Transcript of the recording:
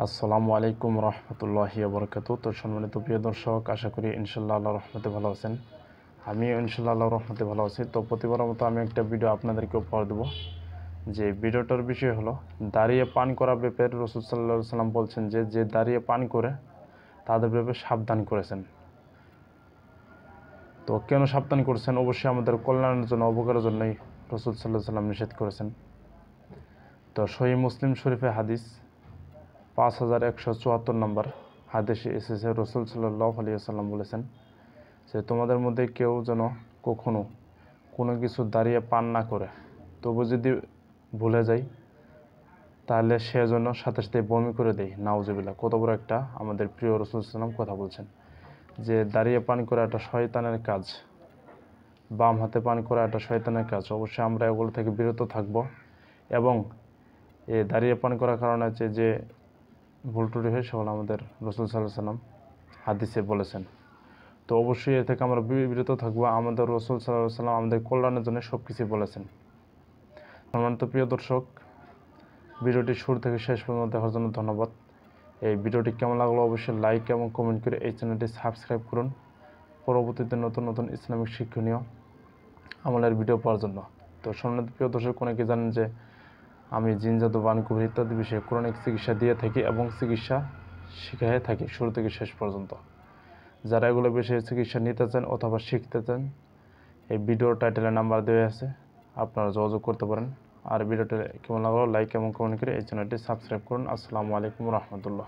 আসসালামু আলাইকুম রহমতুল্লাহি ওবরকাতুহু। তো সম্মানিত প্রিয় দর্শক, আশা করি ইনশাআল্লাহ আল্লাহর রহমতে ভালো আছেন। আমিও ইনশাআল্লাহ আল্লাহর রহমতে ভালো আছি। তো প্রতিবারের মতো আমি একটা ভিডিও আপনাদেরকে উপহার দেবো। যে ভিডিওটার বিষয় হলো দাঁড়িয়ে পান করা ব্যাপারে রাসূল সাল্লাল্লাহু আলাইহি সাল্লাম বলছেন যে দাঁড়িয়ে পান করে তাদের ব্যাপারে সাবধান করেছেন। তো কেন সাবধান করেছেন? অবশ্যই আমাদের কল্যাণের জন্য, উপকারের জন্যই রাসূল সাল্লাল্লাহু আলাইহি সাল্লাম নিষেধ করেছেন। তো সহিহ মুসলিম শরীফে হাদিস 5174 নম্বর হাদিসে এসেছে, রাসূল সাল্লাল্লাহু আলাইহি ওয়াসাল্লাম বলেছেন যে তোমাদের মধ্যে কেউ যেন কখনো কোনো কিছু দাঁড়িয়ে পান না করে, তবু যদি ভুলে যায় তাহলে সে যেন সাথে সাথে বমি করে দেয়। নাউজুবিল্লাহ। কত বড় একটা আমাদের প্রিয় রাসূল সাল্লাল্লাহু আলাইহি ওয়াসাল্লাম কথা বলছেন যে দাঁড়িয়ে পান করা একটা শয়তানের কাজ, বাম হাতে পান করা একটা শয়তানের কাজ। অবশ্যই আমরা এগুলো থেকে বিরত থাকব। এবং এই দাঁড়িয়ে পান করার কারণে যে ভুল ত্রুটি হয় সেগুলো আমাদের রাসূল সাল্লাল্লাহু আলাইহি ওয়াসাল্লাম হাদিসে বলেছেন। তো অবশ্যই এ থেকে আমরা বিরত থাকবো। আমাদের রাসূল সাল্লাল্লাহু আলাইহি ওয়াসাল্লাম আমাদের কল্যাণের জন্য সব কিছুই বলেছেন। সম্মানিত প্রিয় দর্শক, ভিডিওটি শুরু থেকে শেষ পর্যন্ত দেখার জন্য ধন্যবাদ। এই ভিডিওটি কেমন লাগলো অবশ্যই লাইক এবং কমেন্ট করে এই চ্যানেলটি সাবস্ক্রাইব করুন পরবর্তীতে নতুন নতুন ইসলামিক শিক্ষণীয় আমলের ভিডিও পাওয়ার জন্য। তো সম্মানিত প্রিয় দর্শক, অনেকে জানেন যে আমি জিন জাদু, বানকুবির ইত্যাদি বিষয়ে কোরআনিক চিকিৎসা দিয়ে থাকি এবং চিকিৎসা শিখিয়ে থাকি শুরু থেকে শেষ পর্যন্ত। যারা এগুলো বিষয়ে চিকিৎসা নিতে চান অথবা শিখতে চান, এই ভিডিওর টাইটেলে নাম্বার দেওয়া আছে, আপনারা যোগাযোগ করতে পারেন। আর ভিডিওটা কেমন লাগলো লাইক এবং কমেন্ট করে এই চ্যানেলটি সাবস্ক্রাইব করুন। আসসালামু আলাইকুম রহমতুল্লাহ।